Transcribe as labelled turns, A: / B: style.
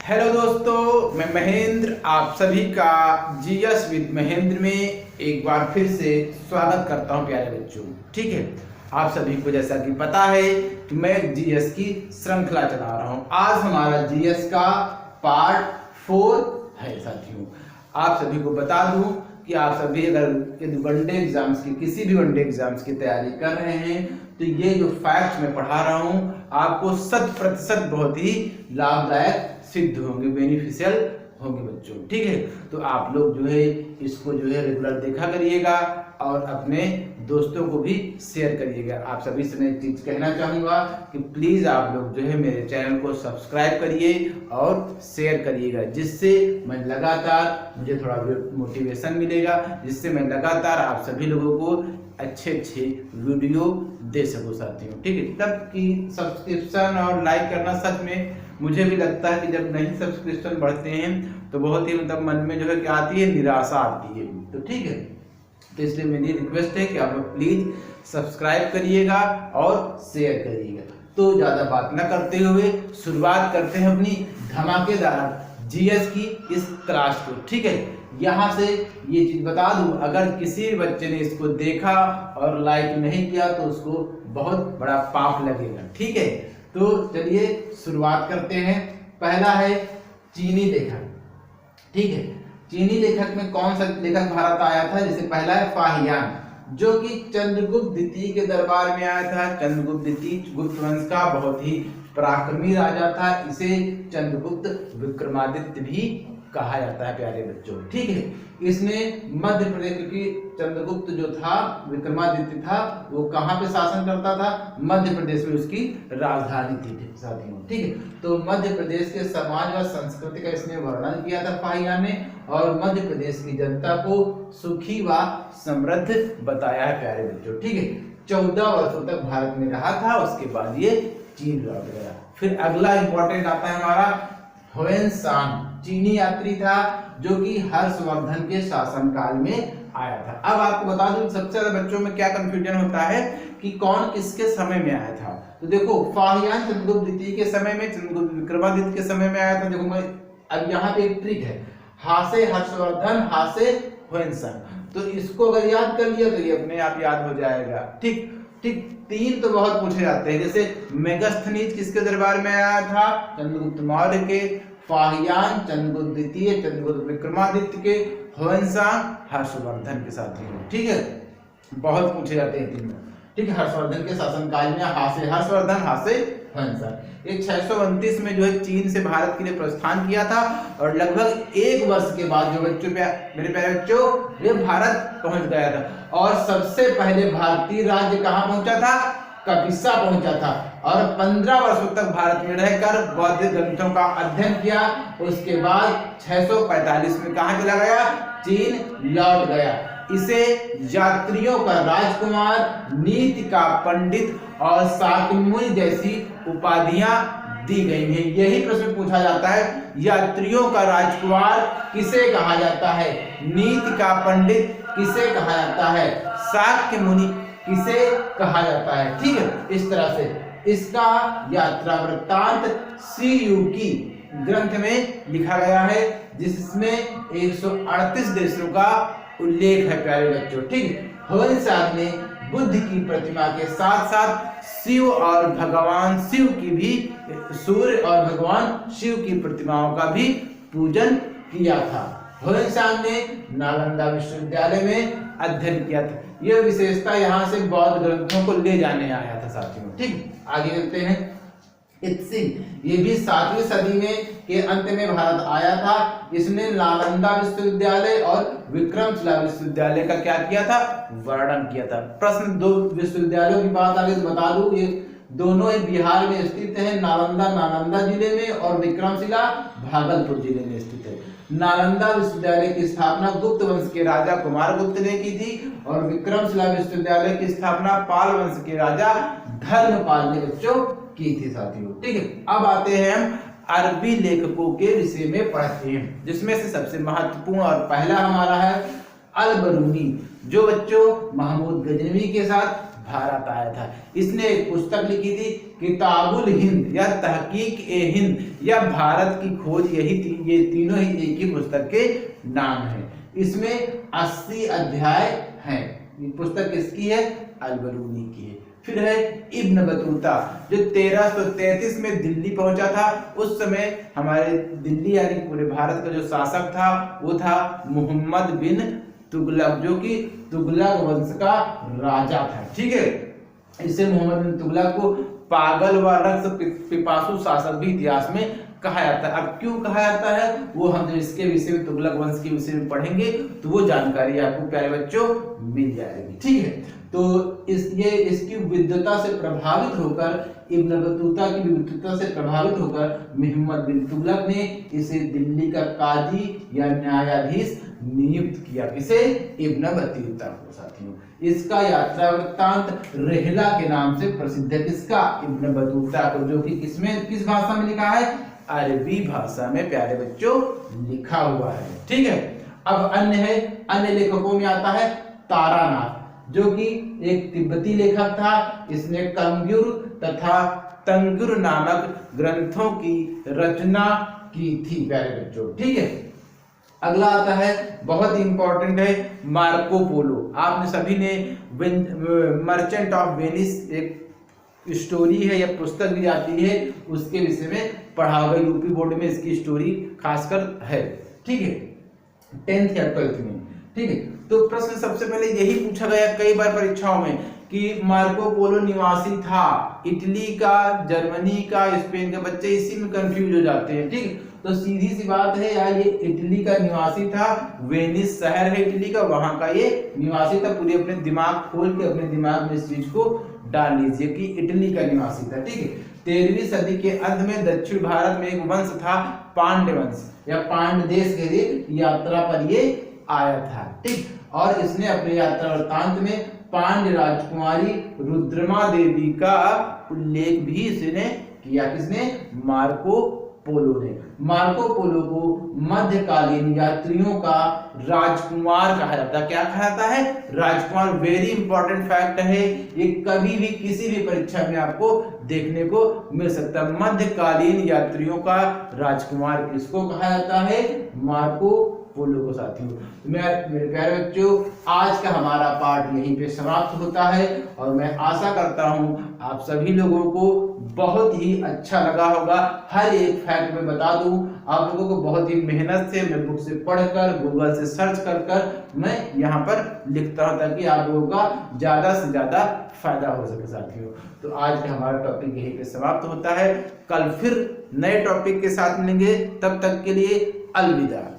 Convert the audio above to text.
A: Hello दोस्तों, मैं महेंद्र आप सभी का जीएस विद महेंद्र में एक बार फिर से स्वागत करता हूं प्यारे बच्चों। ठीक है, आप सभी को जैसा कि पता है कि मैं जीएस की श्रृंखला चला रहा हूं। आज हमारा जीएस का पार्ट 4 है साथियों। आप सभी को बता दूं कि आप सभी अगर वनडे एग्जाम्स की किसी भी वनडे एग्जाम्स की तैयारी कर रहे हैं तो ये जो फैक्ट्स मैं पढ़ा रहा हूं आपको 100% बहुत ही लाभदायक सिद्ध होंगे, बेनिफिशियल होंगे बच्चों। ठीक है, तो आप लोग जो है इसको जो है रेगुलर देखा करिएगा और अपने दोस्तों को भी शेयर करिएगा। आप सभी से मैं एक चीज कहना चाहूंगा कि प्लीज आप लोग जो है मेरे चैनल को सब्सक्राइब करिए और शेयर करिएगा, जिससे मैं लगातार मुझे थोड़ा मोटिवेशन मिलेगा, जिससे मैं लगातार आप सभी लोगों को अच्छे वीडियो दे सकूं साथियों। ठीक है, तब कि सब्सक्रिप्शन और लाइक करना सच में मुझे भी लगता है कि जब नहीं सब्सक्रिप्शन बढ़ते हैं तो बहुत ही मतलब मन में जो है क्या आती है, निराशा आती है। तो ठीक है, तो इसलिए मेरी रिक्वेस्ट है कि आप लोग प्लीज सब्सक्राइब करिएगा और शेयर करिएगा। तो ज्यादा बात न करते हुए शुरुआत करते हैं अपनी धमाकेदार जीएस की इस क्लास को। ठीक है, यहाँ से ये चीज बता दूं, अगर किसी बच्चे ने इसको देखा और लाइक नहीं किया तो उसको बहुत बड़ा पाप लगेगा। ठीक है, तो चलिए शुरुआत करते हैं। पहला है चीनी लेखक। ठीक है, चीनी लेखक में कौन सा लेखक भारत आया था? जैसे पहला है फाहियान, जो कि चंद्रगुप्त द्वितीय के दरबार में आया था। चंद्रगुप्त द्वितीय गुप्त वंश का बहुत ही पराक्रमी राजा था। इसे चंद्रगुप्त विक्रमादित्य भी कहा जाता है प्यारे बच्चों। ठीक है, इसने मध्य प्रदेश की चंद्रगुप्त जो था विक्रमादित्य था वो कहाँ पे शासन करता था? मध्य प्रदेश में उसकी राजधानी थी साथियों। ठीक है, तो मध्य प्रदेश के समाज व संस्कृति का इसने वर्णन किया था फाहियान ने, और मध्य प्रदेश की जनता को सुखी व समृद्ध बताया है प्यारे बच्चों। ठीक है, 14 वर्षों तक भारत में रहा था, उसके बाद ये चीन लौट गया। फिर अगला इंपॉर्टेंट आता है हमारा ह्वेनसांग, चीनी यात्री था जो कि हर्षवर्धन के शासनकाल में आया था। अब आपको बता दूं सबसे ज्यादा बच्चों में क्या कंफ्यूजन होता है कि कौन किसके समय में आया था। तो देखो, फाहियान चंद्रगुप्त द्वितीय के समय में, चंद्रगुप्त विक्रमादित्य के समय में आया था। देखो मैं अब यहाँ पे एक ट्रिक है, हा से हर्षवर्धन, हा से ह्वेनसांग। तो इसको अगर याद कर लिया तो ये अपने आप याद हो जाएगा। ठीक ठीक, 3 तो बहुत पूछे जाते हैं, जैसे मेगास्थनीज किसके दरबार में आया था? चंद्रगुप्त मौर्य के। फाहियान चंद्रगुप्त द्वितीय, चंद्रगुप्त विक्रमादित्य के। ह्वेनसांग हर्षवर्धन के साथ ही। ठीक है, बहुत पूछे जाते हैं तीनों। ठीक है, हर्षवर्धन के शासनकाल में हा से हर्षवर्धन, हा से ह्वेनसांग। एक 629 में जो है चीन से भारत के लिए प्रस्थान किया था, और लगभग 1 वर्ष के बाद जो बच्चों मेरे प्यारे बच्चों ये भारत पहुंच गया था। और सबसे पहले भारतीय राज्य कहाँ पहुंचा था? कपिसा पहुंचा था, और 15 वर्षों तक भारत में रहकर बौद्ध ग्रंथों का अध्ययन किया। उसके बाद 645 में कहाँ चला गया? चीन लौट गया। इसे यात्रियों का राजकुमार, नीति का पंडित और शाक्यमुनि जैसी उपाधियां दी गई हैं। यही प्रश्न पूछा जाता है, यात्रियों का राजकुमार किसे कहा जाता है? नीति का पंडित किसे कहा जाता है? शाक्यमुनि किसे कहा जाता है? ठीक है, इस तरह से इसका यात्रा वृत्तांत सीयूकी ग्रंथ में लिखा गया है, जिसमें 138 देशों का उल्लेख है प्यारे बच्चों। ठीक है, ह्वेनसांग ने बुद्ध की प्रतिमा के साथ साथ शिव और भगवान शिव की भी, सूर्य और भगवान शिव की प्रतिमाओं का भी पूजन किया था। ह्वेनसांग ने नालंदा विश्वविद्यालय में अध्ययन किया था। यह विशेषता यहाँ से बौद्ध ग्रंथों को ले जाने आया था साथियों। ठीक, आगे चलते हैं। इत्सिंग, ये भी 7वीं सदी में के अंत में भारत आया था। इसने नालंदा विश्वविद्यालय और विक्रमशिला विश्वविद्यालय का क्या किया था? वर्णन किया था। प्रश्न 2 विश्वविद्यालयों की बात आगे तो बता दूं, ये दोनों ही बिहार में स्थित है। नालंदा नालंदा जिले में और विक्रमशिला भागलपुर जिले में स्थित है। नालंदा विश्वविद्यालय की स्थापना गुप्त वंश के राजा कुमारगुप्त ने की थी, और विक्रमशिला विश्वविद्यालय की स्थापना पाल वंश के राजा धर्मपाल ने बच्चों की थी साथियों। ठीक है, अब आते हैं हम अरबी लेखकों के विषय में पढ़ते हैं, जिसमें से सबसे महत्वपूर्ण और पहला हमारा है अल बरूनी, जो बच्चों महमूद गजनवी के साथ भारत आया था। इसने एक पुस्तक लिखी थी किताबुल हिंद या तहकीक ए हिंद या भारत की खोज, यही ये तीनों ही एक ही पुस्तक के नाम है। इसमें 80 अध्याय हैं। ये पुस्तक किसकी है? अल-बरूनी की है। फिर है इब्न बतूता, जो 1333 में दिल्ली पहुंचा था। उस समय हमारे दिल्ली यानी पूरे भारत का जो शासक था वो था मोहम्मद बिन तुगलक, जो कि तुगलक वंश का राजा था। ठीक है, इसे मोहम्मद बिन तुगलक को पागल व रक्त पिपासु शासक भी इतिहास में कहा जाता है। अब क्यों कहा जाता है वो हम जब इसके विषय में, तुगलक वंश के विषय में पढ़ेंगे तो वो जानकारी आपको प्यारे बच्चों मिल जाएगी। ठीक है, तो इसकी विद्वता से प्रभावित होकर, इब्न बतूता की विद्वता से प्रभावित होकर मोहम्मद बिन तुगलक ने इसे दिल्ली का काजी या न्यायाधीश नियुक्त किया। किसे? इब्न बतूता को। साथियों, इसका यात्रा वृत्तांत रेहला के नाम से प्रसिद्ध है। किसका? इब्न बतूता को, जो कि किस भाषा में लिखा है? अरबी भाषा में प्यारे बच्चों लिखा हुआ है। ठीक है, अब अन्य लेखकों में आता है तारानाथ, जो कि एक तिब्बती लेखक था। इसने कंग्युर तथा तंगुर नामक ग्रंथों की रचना की थी प्यारे बच्चों। ठीक है, अगला आता है, बहुत इंपॉर्टेंट है, मार्को पोलो। आपने सभी ने मर्चेंट ऑफ वेनिस एक स्टोरी है या पुस्तक भी आती है, उसके विषय में पढ़ा होगा। यूपी बोर्ड में इसकी स्टोरी खासकर है। ठीक है, 10th या 12th में। ठीक है, तो प्रश्न सबसे पहले यही पूछा गया कई बार परीक्षाओं में कि मार्को पोलो निवासी था इटली का, जर्मनी का, स्पेन का। बच्चे इसी में कंफ्यूज हो जाते हैं। ठीक, तो सीधी सी बात है यार, ये इटली का निवासी था। वेनिस शहर है इटली का, वहां का ये निवासी था। पूरे अपने दिमाग खोल के अपने दिमाग में इस चीज को डाल लीजिए कि इटली का निवासी था। ठीक है, 13वीं सदी के अंत में दक्षिण भारत में एक वंश था पांड्य वंश या पांड्य देश के लिए यात्रा पर ये आया था। ठीक, और इसने अपने यात्रा वृत्तांत में पांड्य राजकुमारी रुद्रमा देवी का उल्लेख भी इसने किया। किसने? मार्को पोलो ने। मार्को पोलो को मध्यकालीन यात्रियों का राजकुमार कहा जाता है। क्या कहा जाता है? राजकुमार। वेरी इंपॉर्टेंट फैक्ट है, ये कभी भी किसी भी परीक्षा में आपको देखने को मिल सकता है। मध्यकालीन यात्रियों का राजकुमार किसको कहा जाता है? मार्को पोलो को। साथियों, मेरे प्यारे बच्चों, आज का हमारा पाठ यहीं पे समाप्त होता है और मैं आशा करता हूं आप सभी लोगों को बहुत ही अच्छा लगा होगा। हर एक फैक्ट में बता दूं, आप लोगों को बहुत ही मेहनत से मैं बुक से पढ़कर, गूगल से सर्च कर मैं यहाँ पर लिखता हूँ ताकि आप लोगों का ज्यादा से ज्यादा फायदा हो सके। साथियों, तो आज का हमारा टॉपिक यहीं पे समाप्त होता है। कल फिर नए टॉपिक के साथ मिलेंगे, तब तक के लिए अलविदा।